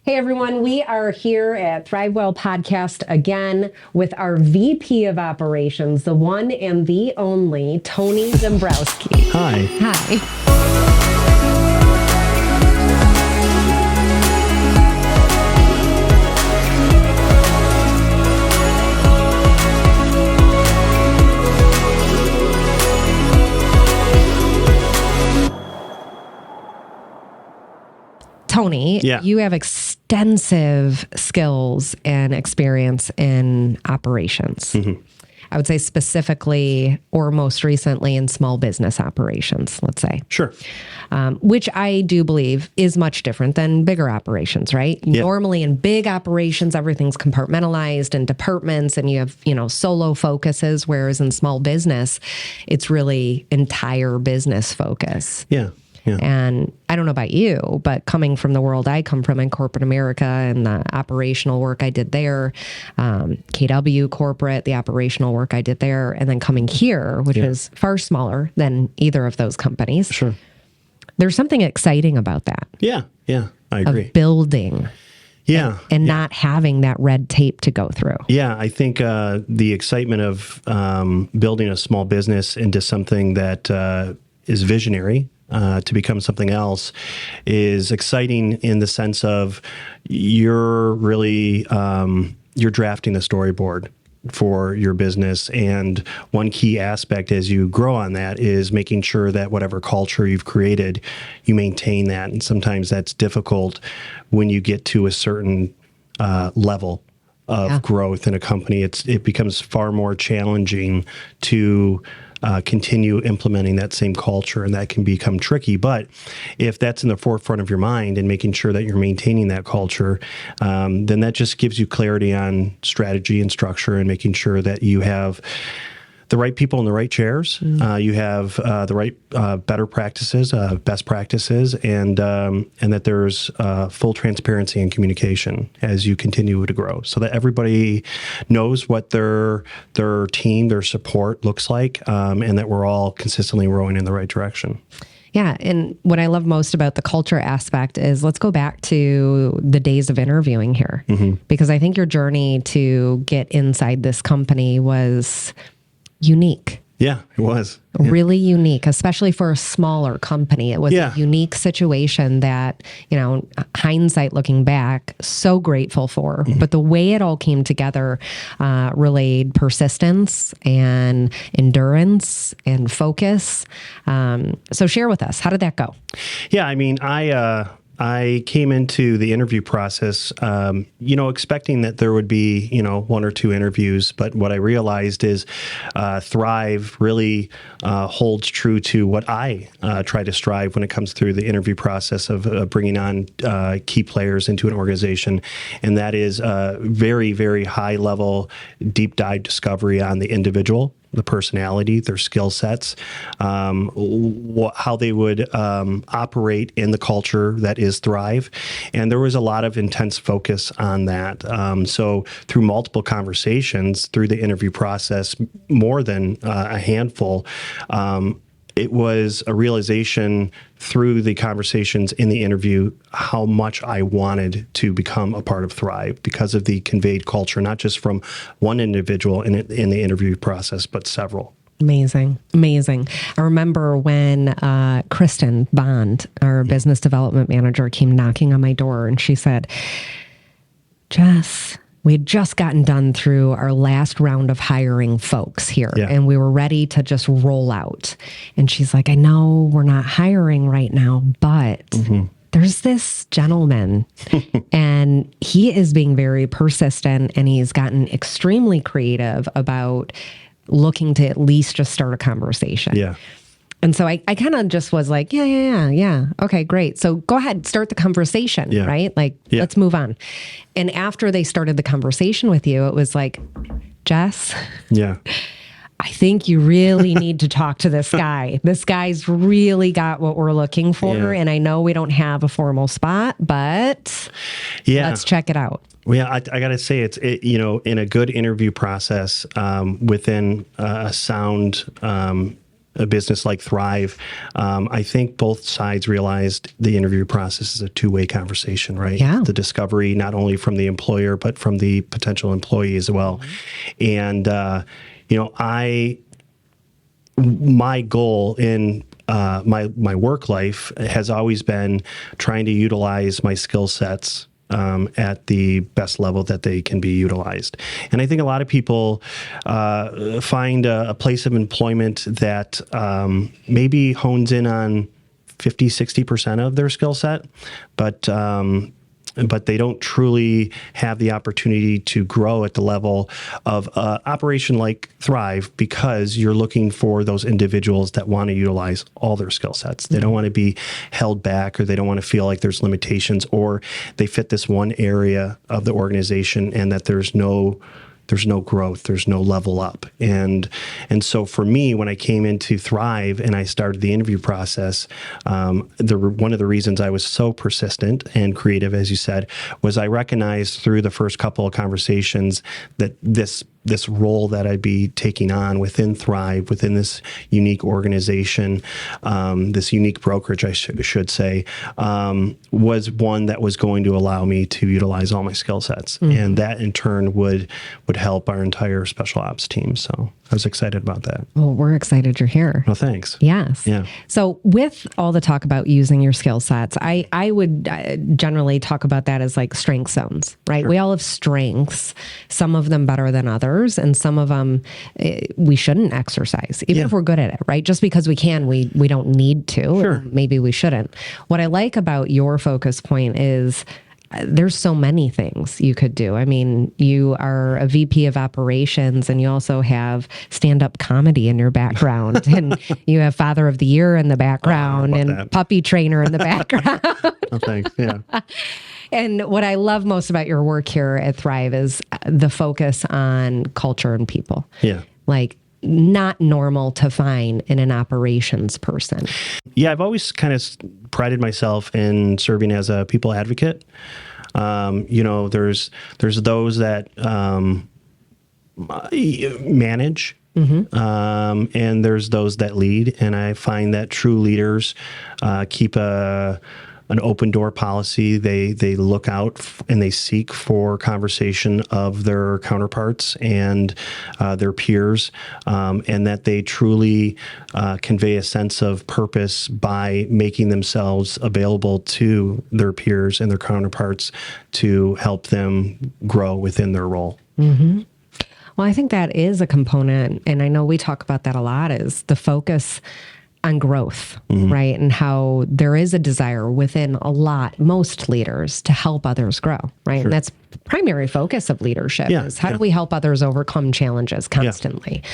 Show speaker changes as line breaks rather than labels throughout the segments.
Hey everyone, we are here at ThriveWell Podcast again with our VP of Operations, the one and the only Tony Dombrowski.
Hi.
Hi. Tony, you have extensive skills and experience in operations. Mm-hmm. I would say specifically or most recently in small business operations, let's say.
Sure.
Which I do believe is much different than bigger operations, right? Yeah. Normally in big operations, everything's compartmentalized in departments and you have, solo focuses, whereas in small business, it's really entire business focus.
Yeah. Yeah.
And I don't know about you, but coming from the world I come from in corporate America and the operational work I did there, KW corporate, the operational work I did there, and then coming here, which is far smaller than either of those companies.
Sure.
There's something exciting about that.
Yeah. Yeah. I agree.
Of building.
Yeah.
And not having that red tape to go through.
Yeah. I think the excitement of building a small business into something that is visionary, to become something else is exciting in the sense of you're really, you're drafting the storyboard for your business. And one key aspect as you grow on that is making sure that whatever culture you've created, you maintain that. And sometimes that's difficult when you get to a certain level of growth in a company. It becomes far more challenging to continue implementing that same culture, and that can become tricky. But if that's in the forefront of your mind and making sure that you're maintaining that culture, then that just gives you clarity on strategy and structure and making sure that you have the right people in the right chairs. You have the right better practices, best practices, and that there's full transparency and communication as you continue to grow, so that everybody knows what their team, their support looks like, and that we're all consistently rowing in the right direction.
Yeah. And what I love most about the culture aspect is let's go back to the days of interviewing here, because I think your journey to get inside this company was unique.
Yeah, it was.
Really unique, especially for a smaller company. It was a unique situation that, hindsight looking back, so grateful for. But the way it all came together relayed persistence and endurance and focus. So share with us, how did that go?
Yeah, I mean, I came into the interview process, expecting that there would be, one or two interviews. But what I realized is Thrive really holds true to what I try to strive when it comes through the interview process of bringing on key players into an organization. And that is very, very high level, deep dive discovery on the individual, the personality, their skill sets, how they would operate in the culture that is Thrive. And there was a lot of intense focus on that. So through multiple conversations, through the interview process, more than a handful, it was a realization through the conversations in the interview how much I wanted to become a part of Thrive because of the conveyed culture, not just from one individual in the interview process, but several.
Amazing. Amazing. I remember when Kristen Bond, our business development manager, came knocking on my door and she said, Jess, we had just gotten done through our last round of hiring folks here, and we were ready to just roll out. And she's like, I know we're not hiring right now, but there's this gentleman and he is being very persistent and he's gotten extremely creative about looking to at least just start a conversation.
Yeah.
And so I kind of just was like, yeah. Okay, great. So go ahead, start the conversation, right? Let's move on. And after they started the conversation with you, it was like, Jess, I think you really need to talk to this guy. This guy's really got what we're looking for. Yeah. And I know we don't have a formal spot, but let's check it out.
Well, yeah, I got to say, in a good interview process, within a sound a business like Thrive, I think both sides realized the interview process is a two-way conversation, right?
Yeah.
The discovery, not only from the employer, but from the potential employee as well. And, my goal in my work life has always been trying to utilize my skill sets at the best level that they can be utilized. And I think a lot of people find a place of employment that maybe hones in on 50, 60% of their skill set, but they don't truly have the opportunity to grow at the level of operation like Thrive, because you're looking for those individuals that want to utilize all their skill sets. They don't want to be held back, or they don't want to feel like there's limitations, or they fit this one area of the organization and that there's no growth, there's no level up. And so for me, when I came into Thrive and I started the interview process, one of the reasons I was so persistent and creative, as you said, was I recognized through the first couple of conversations that this role that I'd be taking on within Thrive, within this unique organization, this unique brokerage, I should say, was one that was going to allow me to utilize all my skill sets. Mm-hmm. And that in turn would help our entire special ops team. So I was excited about that.
Well, we're excited you're here.
Well, thanks.
Yes.
Yeah.
So with all the talk about using your skill sets, I would generally talk about that as like strength zones, right? Sure. We all have strengths, some of them better than others, and some of them we shouldn't exercise, even if we're good at it, right? Just because we can, we don't need to.
Sure.
Maybe we shouldn't. What I like about your focus point is there's so many things you could do. I mean, you are a VP of operations, and you also have stand-up comedy in your background, and you have Father of the Year in the background, and that puppy trainer in the background.
Oh, thanks. Yeah.
And what I love most about your work here at Thrive is the focus on culture and people.
Yeah.
Like, not normal to find in an operations person.
Yeah, I've always kind of prided myself in serving as a people advocate. There's those that manage, mm-hmm. And there's those that lead. And I find that true leaders keep an open door policy. They look out and they seek for conversation of their counterparts and their peers, and that they truly convey a sense of purpose by making themselves available to their peers and their counterparts to help them grow within their role.
Mm-hmm. Well, I think that is a component, and I know we talk about that a lot, is the focus on growth, mm-hmm. right? And how there is a desire within most leaders to help others grow, right? Sure. And that's the primary focus of leadership is how do we help others overcome challenges constantly?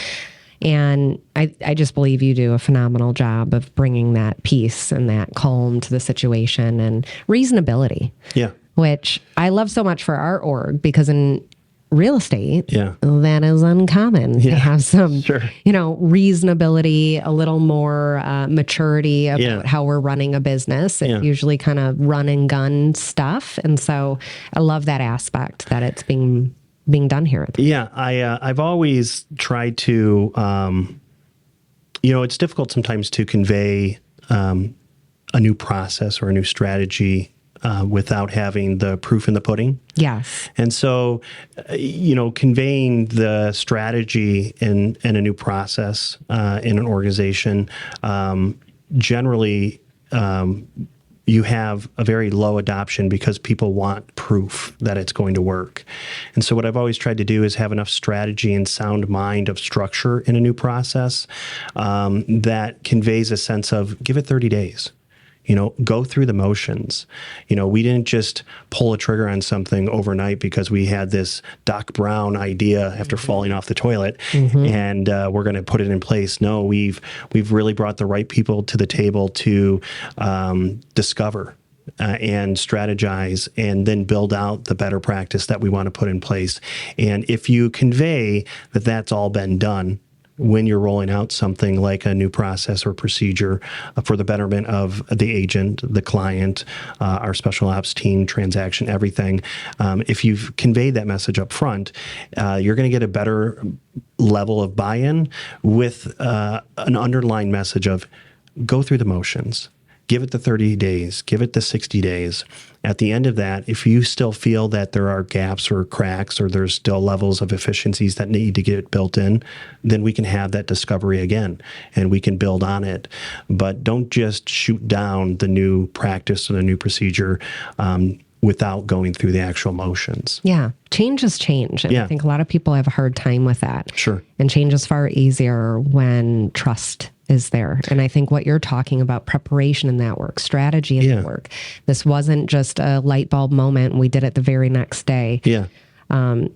Yeah. And I just believe you do a phenomenal job of bringing that peace and that calm to the situation and reasonability.
Yeah.
Which I love so much for our org, because in real estate, that is uncommon to have some, reasonability, a little more maturity about how we're running a business. It's usually kind of run and gun stuff. And so I love that aspect that it's being done here.
Yeah, I've always tried to, it's difficult sometimes to convey a new process or a new strategy without having the proof in the pudding.
Yes.
And so, conveying the strategy in a new process in an organization, generally, you have a very low adoption because people want proof that it's going to work. And so what I've always tried to do is have enough strategy and sound mind of structure in a new process that conveys a sense of give it 30 days. Go through the motions. We didn't just pull a trigger on something overnight because we had this Doc Brown idea after mm-hmm. falling off the toilet, mm-hmm. and we're going to put it in place. No, we've really brought the right people to the table to discover and strategize, and then build out the better practice that we want to put in place. And if you convey that that's all been done, when you're rolling out something like a new process or procedure for the betterment of the agent, the client, our special ops team, transaction, everything. If you've conveyed that message up front, you're going to get a better level of buy-in with an underlying message of go through the motions. Give it the 30 days, give it the 60 days. At the end of that, if you still feel that there are gaps or cracks or there's still levels of efficiencies that need to get built in, then we can have that discovery again and we can build on it. But don't just shoot down the new practice or the new procedure without going through the actual motions.
Yeah. Change is change. And I think a lot of people have a hard time with that.
Sure.
And change is far easier when trust is there. And I think what you're talking about, preparation in that work, strategy in that work. This wasn't just a light bulb moment and we did it the very next day.
Yeah.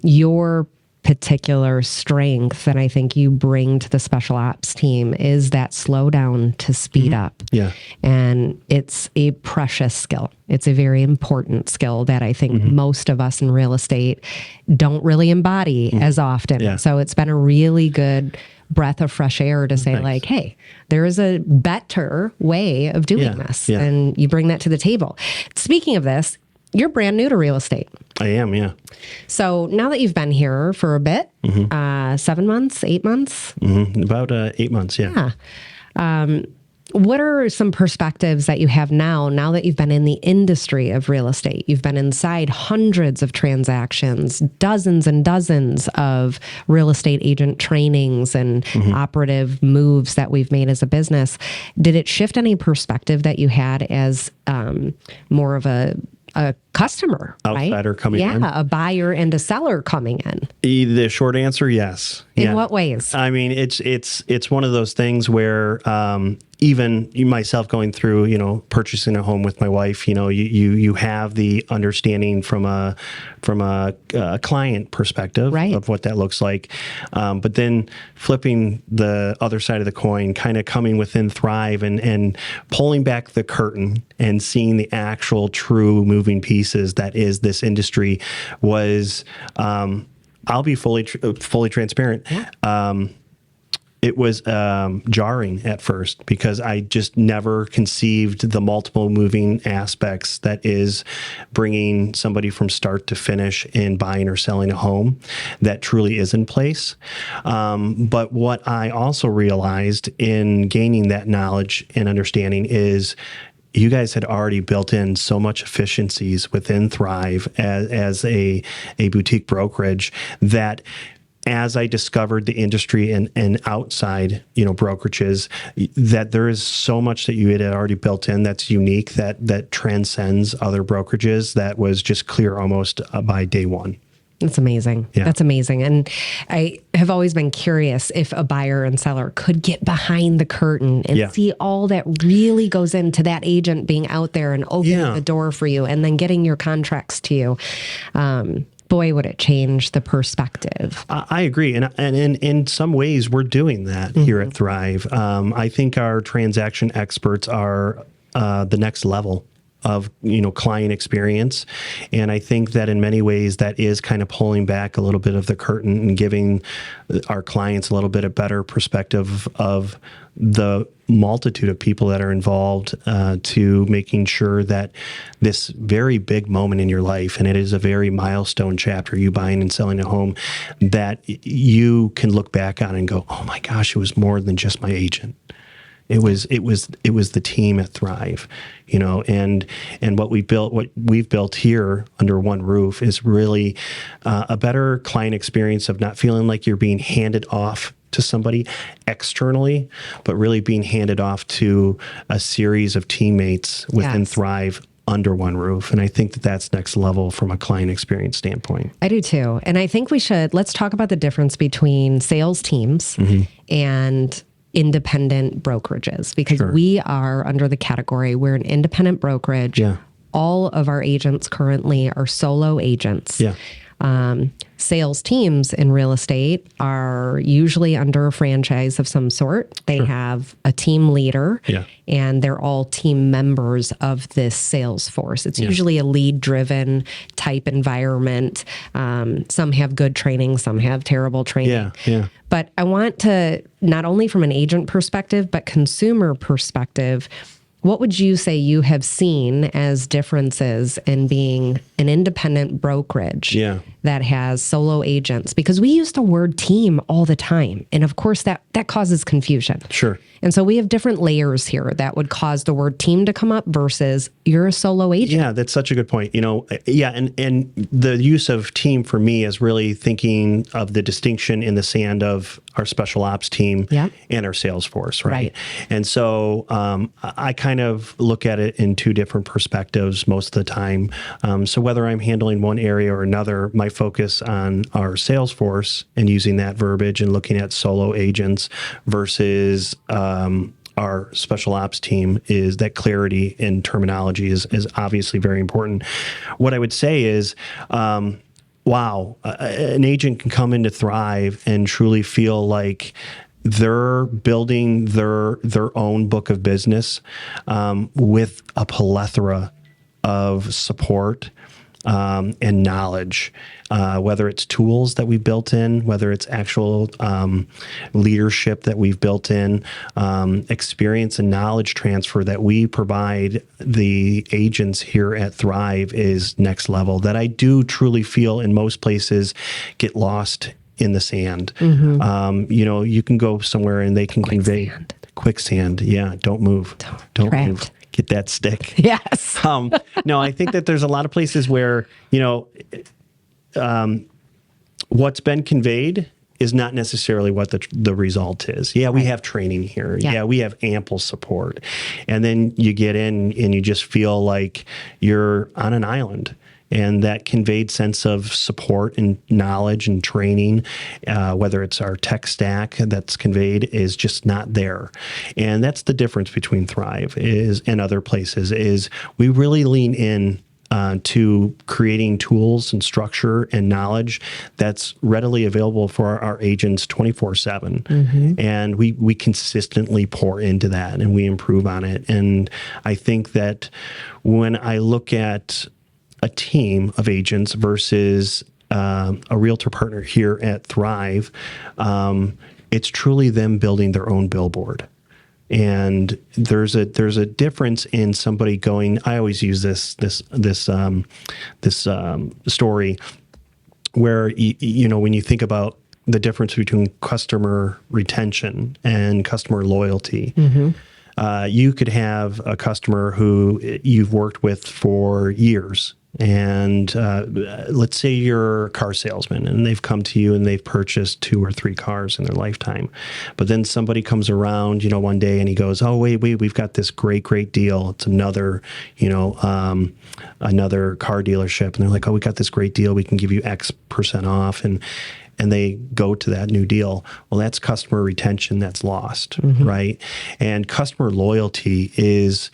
Your particular strength that I think you bring to the special ops team is that slow down to speed up.
Yeah.
And it's a precious skill. It's a very important skill that I think most of us in real estate don't really embody as often.
Yeah.
So it's been a really good breath of fresh air to say like, hey, there is a better way of doing this.
Yeah.
And you bring that to the table. Speaking of this, you're brand new to real estate.
I am, yeah.
So now that you've been here for a bit, 7 months, 8 months?
About 8 months, yeah.
What are some perspectives that you have now that you've been in the industry of real estate? You've been inside hundreds of transactions, dozens and dozens of real estate agent trainings and operative moves that we've made as a business. Did it shift any perspective that you had as more of a customer,
outsider
right?
coming in?
Yeah, a buyer and a seller coming in.
The short answer, yes.
In what ways?
I mean, it's one of those things where even myself going through, purchasing a home with my wife, you have the understanding from a client perspective of what that looks like. But then flipping the other side of the coin, kind of coming within Thrive and pulling back the curtain and seeing the actual true moving pieces that is this industry was, I'll be fully transparent. Yeah. It was jarring at first because I just never conceived the multiple moving aspects that is bringing somebody from start to finish in buying or selling a home that truly is in place. But what I also realized in gaining that knowledge and understanding is you guys had already built in so much efficiencies within Thrive as a boutique brokerage that as I discovered the industry and outside, brokerages, that there is so much that you had already built in that's unique, that transcends other brokerages, that was just clear almost by day one.
That's amazing. Yeah. That's amazing. And I have always been curious if a buyer and seller could get behind the curtain and see all that really goes into that agent being out there and opening the door for you and then getting your contracts to you. Boy, would it change the perspective.
I agree. And in some ways, we're doing that here at Thrive. I think our transaction experts are the next level of client experience, and I think that in many ways that is kind of pulling back a little bit of the curtain and giving our clients a little bit of better perspective of the multitude of people that are involved to making sure that this very big moment in your life, and it is a very milestone chapter, you buying and selling a home, that you can look back on and go, oh my gosh, it was more than just my agent. It was the team at Thrive, and what we've built here under one roof is really a better client experience of not feeling like you're being handed off to somebody externally, but really being handed off to a series of teammates within Thrive under one roof. And I think that that's next level from a client experience standpoint.
I do too. And I think let's talk about the difference between sales teams and independent brokerages, because we are under the category, we're an independent brokerage. Yeah. All of our agents currently are solo agents. Yeah. Sales teams in real estate are usually under a franchise of some sort. They have a team leader, and they're all team members of this sales force. It's usually a lead-driven type environment. Some have good training, some have terrible training. But I want to, not only from an agent perspective, but consumer perspective, what would you say you have seen as differences in being an independent brokerage that has solo agents? Because we use the word team all the time. And of course, that causes confusion.
Sure.
And so we have different layers here that would cause the word team to come up versus you're a solo agent.
Yeah, that's such a good point. And the use of team for me is really thinking of the distinction in the sand of our special ops team and our sales force, right? And so I kind of look at it in two different perspectives most of the time. So whether I'm handling one area or another, my focus on our sales force and using that verbiage and looking at solo agents versus our special ops team is that clarity in terminology is obviously very important. What I would say is, an agent can come into Thrive and truly feel like they're building their own book of business with a plethora of support and knowledge, whether it's tools that we've built in, whether it's actual leadership that we've built in, experience and knowledge transfer that we provide the agents here at Thrive is next level, that I do truly feel in most places get lost in the sand. You can go somewhere and they can convey quicksand. Yeah, don't move. Don't move. Get that stick.
Yes.
No, I think that there's a lot of places where, what's been conveyed is not necessarily what the result is. Yeah, we have training here. Yeah, we have ample support. And then you get in and you just feel like you're on an island. And that conveyed sense of support and knowledge and training, whether it's our tech stack that's conveyed, is just not there. And that's the difference between Thrive and other places is we really lean in to creating tools and structure and knowledge that's readily available for our agents 24/7. And we consistently pour into that and we improve on it. And I think that when I look at a team of agents versus a realtor partner here at Thrive, it's truly them building their own billboard. And there's a difference in somebody going. I always use this story where when you think about the difference between customer retention and customer loyalty. You could have a customer who you've worked with for years. And let's say you're a car salesman and they've come to you and they've purchased 2 or 3 cars in their lifetime. But then somebody comes around, one day and he goes, oh, wait, we've got this great deal. It's another car dealership. And they're like, oh, we got this great deal. We can give you X % off. And they go to that new deal. Well, that's customer retention that's lost, right? And customer loyalty is...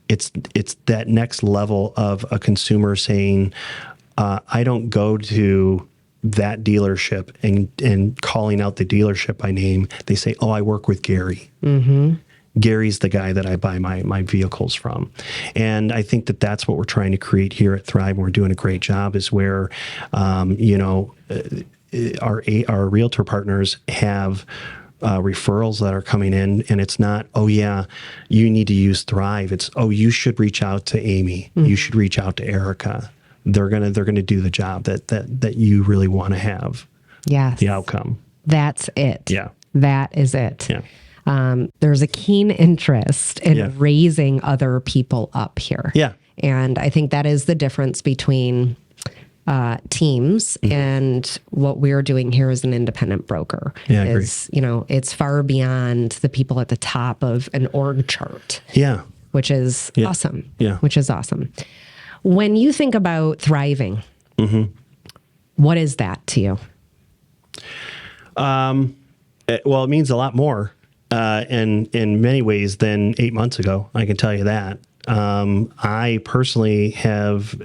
It's that next level of a consumer saying, I don't go to that dealership and calling out the dealership by name. They say, oh, I work with Gary. Gary's the guy that I buy my vehicles from. And I think that that's what we're trying to create here at Thrive. And we're doing a great job is where, our realtor partners have referrals that are coming in, and it's not, oh yeah, you need to use Thrive. It's, oh, you should reach out to Amy. You should reach out to Erica. They're gonna do the job that you really want to have.
Yes.
The outcome.
That's it.
Yeah.
That is it.
Yeah.
There's a keen interest in raising other people up here.
Yeah.
And I think that is the difference between teams and what we're doing here as an independent broker.
Yeah,
is, it's far beyond the people at the top of an org chart.
Yeah.
Which is awesome.
Yeah.
Which is awesome. When you think about thriving, what is that to you?
Well, it means a lot more in many ways than 8 months ago. I can tell you that. I personally have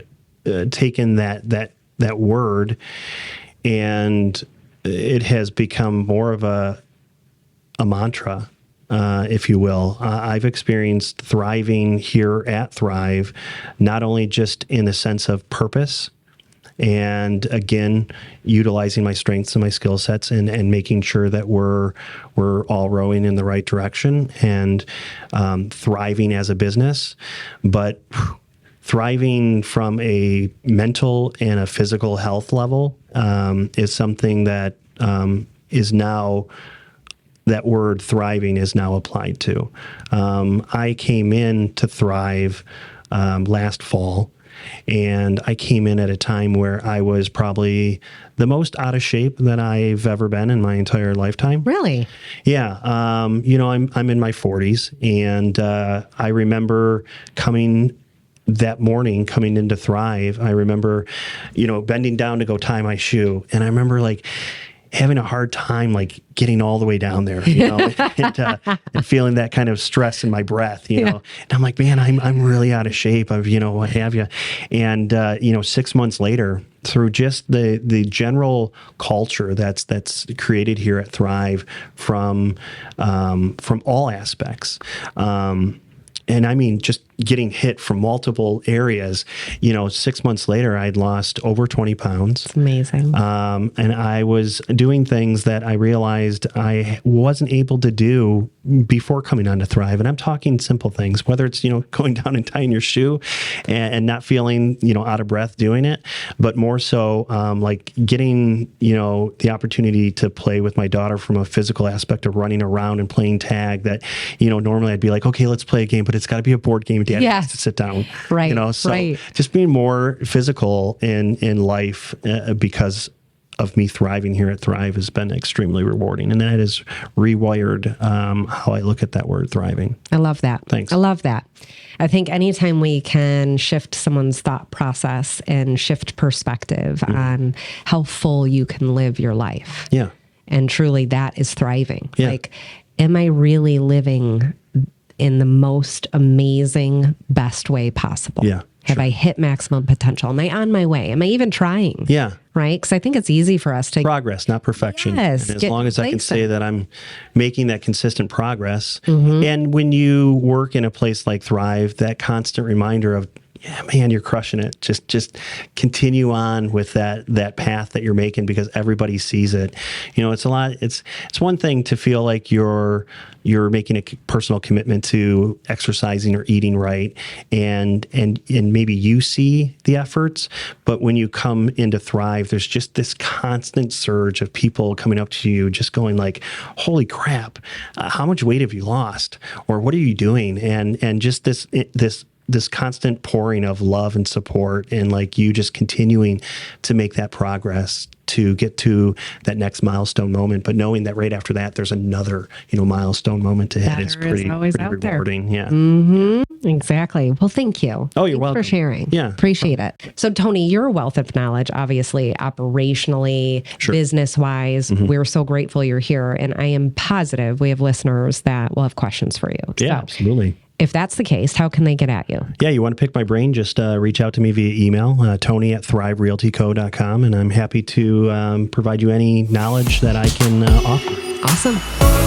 taken that that word, and it has become more of a mantra, if you will. I've experienced thriving here at Thrive, not only just in the sense of purpose, and again, utilizing my strengths and my skill sets, and making sure that we're all rowing in the right direction, and thriving as a business, but thriving from a mental and a physical health level is something that is now, that word thriving is now applied to. I came in to Thrive last fall, and I came in at a time where I was probably the most out of shape that I've ever been in my entire lifetime.
Really?
Yeah. I'm in my 40s, and I remember that morning coming into Thrive. I remember, bending down to go tie my shoe, and I remember having a hard time getting all the way down there, and feeling that kind of stress in my breath, And I'm like, man, I'm really out of shape. What have you. And 6 months later, through just the general culture that's created here at Thrive from all aspects, and I mean, just getting hit from multiple areas. 6 months later, I'd lost over 20 pounds.
It's amazing.
And I was doing things that I realized I wasn't able to do before coming on to Thrive. And I'm talking simple things, whether it's, going down and tying your shoe and not feeling, out of breath doing it, but more so getting, the opportunity to play with my daughter from a physical aspect of running around and playing tag that, normally I'd be like, okay, let's play a game, but it's got to be a board game. Dad has to sit down.
Right.
Just being more physical in life because of me thriving here at Thrive has been extremely rewarding. And that has rewired how I look at that word thriving.
I love that.
Thanks.
I love that. I think anytime we can shift someone's thought process and shift perspective on how full you can live your life.
Yeah.
And truly that is thriving.
Yeah.
Am I really living in the most amazing, best way possible?
Yeah.
Have I hit maximum potential? Am I on my way? Am I even trying?
Yeah.
Right? Because I think it's easy for us to...
Progress, not perfection.
Yes,
and as long as I can say that I'm making that consistent progress. And when you work in a place like Thrive, that constant reminder of, yeah, man, you're crushing it. Just continue on with that path that you're making, because everybody sees it. It's a lot. It's one thing to feel like you're making a personal commitment to exercising or eating right, and maybe you see the efforts. But when you come into Thrive, there's just this constant surge of people coming up to you, just going like, "Holy crap! How much weight have you lost?" Or "What are you doing?" And just this constant pouring of love and support, and you just continuing to make that progress to get to that next milestone moment, but knowing that right after that, there's another, milestone moment to hit. It's pretty rewarding. There. Yeah.
Exactly. Well, thank you.
Oh, you're welcome.
Thanks for sharing.
Yeah.
Appreciate it. So Tony, you're a wealth of knowledge, obviously, operationally, business-wise. We're so grateful you're here. And I am positive we have listeners that will have questions for you.
Yeah,
so,
absolutely.
If that's the case, how can they get at you?
Yeah, you want to pick my brain, just reach out to me via email, tony@thriverealtyco.com, and I'm happy to provide you any knowledge that I can offer.
Awesome.